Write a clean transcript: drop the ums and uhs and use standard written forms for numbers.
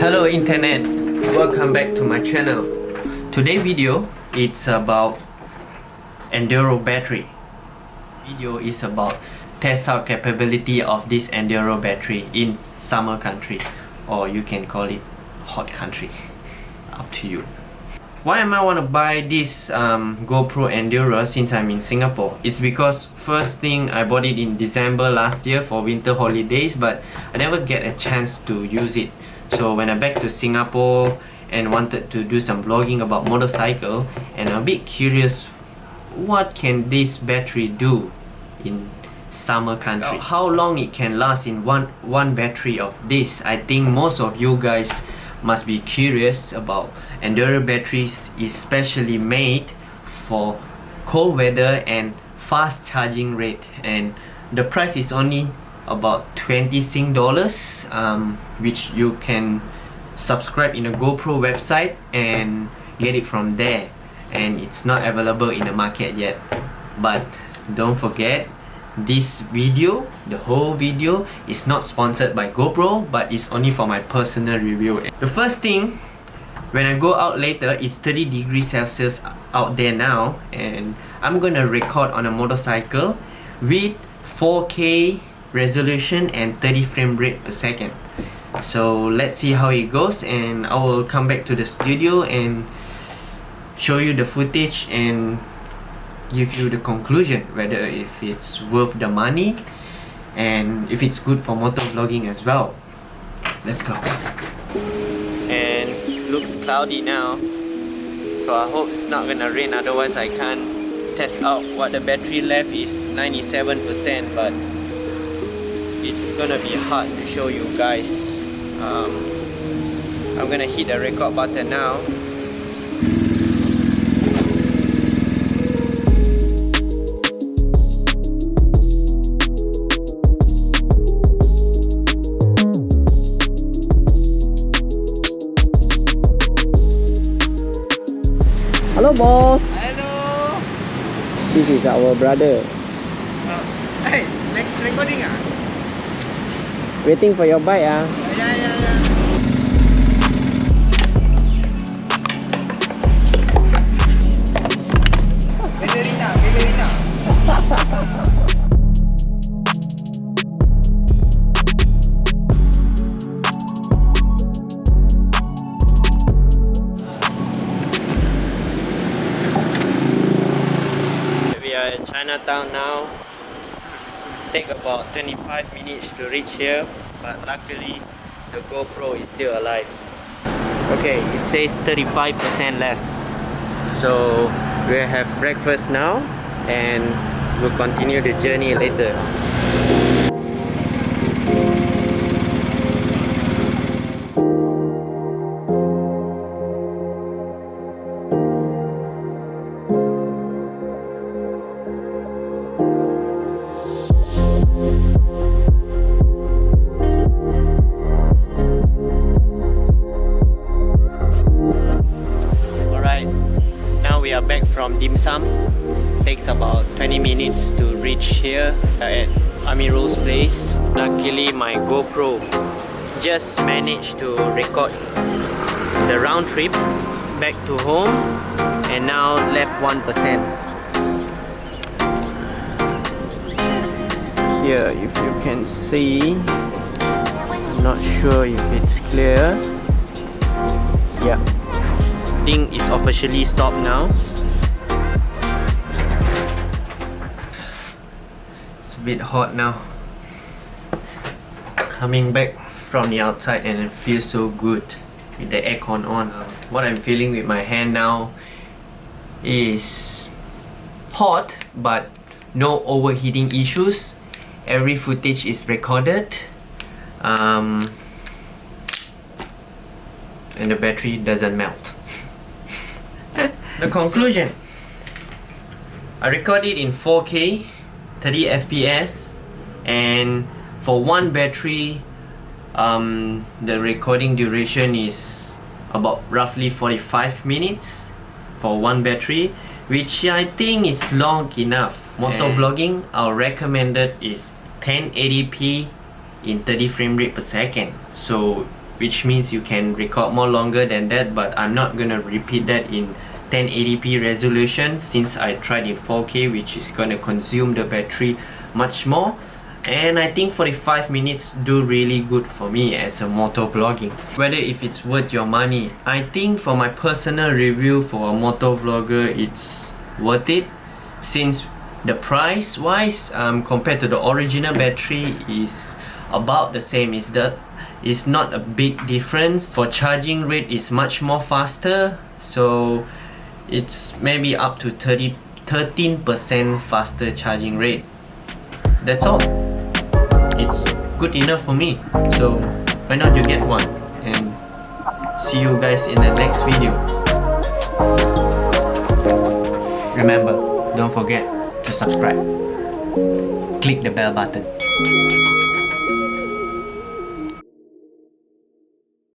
Hello internet, welcome back to my channel. Today's video it's about Enduro battery. Video is about test out capability of this Enduro battery in summer country, or you can call it hot country. Up to you. Why am I want to buy this GoPro Enduro since I'm in Singapore? It's because first thing I bought it in December last year for winter holidays, but I never get a chance to use it. So when I back to Singapore and wanted to do some vlogging about motorcycle, and I'm a bit curious what can this battery do in summer country, how long it can last in one battery of this. I think most of you guys must be curious about Enduro batteries, especially made for cold weather and fast charging rate, and the price is only about 20 Sing dollars, which you can subscribe in a GoPro website and get it from there, and it's not available in the market yet. But don't forget, this video, the whole video, is not sponsored by GoPro, but it's only for my personal review. The first thing, when I go out later, it's 30 degrees Celsius out there now, and I'm gonna record on a motorcycle with 4K resolution and 30 frame rate per second. So let's see how it goes, and I will come back to the studio and show you the footage and give you the conclusion whether if it's worth the money and if it's good for motovlogging as well. Let's go. And looks cloudy now, so I hope it's not gonna rain, otherwise I can't test out what the battery left is. 97%, but it's gonna be hard to show you guys. I'm gonna hit the record button now. Hello boss. Hello. This is our brother. Hey, recording ah? Waiting for your bike ah. Yeah. Ballerina. We are in Chinatown now. Take about 25 minutes to reach here, but luckily the GoPro is still alive. Okay, it says 35% left. So we'll have breakfast now and we'll continue the journey later. We are back from Dim Sum. Takes about 20 minutes to reach here at Amiro's place. Luckily my GoPro just managed to record the round trip back to home, and now left 1%. Here, if you can see, I'm not sure if it's clear. Yeah, thing is officially stopped now. It's a bit hot now. Coming back from the outside, and it feels so good with the aircon on. What I'm feeling with my hand now is hot, but no overheating issues. Every footage is recorded. And the battery doesn't melt. The conclusion, I recorded in 4K 30 FPS, and for one battery the recording duration is about roughly 45 minutes for one battery, which I think is long enough. Motovlogging, our recommended is 1080p in 30 frame rate per second, so which means you can record more longer than that, but I'm not gonna repeat that in 1080p resolution since I tried in 4K, which is gonna consume the battery much more. And I think 45 minutes do really good for me as a motovlogging. Whether if it's worth your money, I think for my personal review for a motovlogger, it's worth it, since the price wise compared to the original battery is about the same. It's not a big difference. For charging rate is much more faster, so it's maybe up to 13% faster charging rate. That's all. It's good enough for me, so why not you get one? And see you guys in the next video. Remember, don't forget to subscribe. Click the bell button.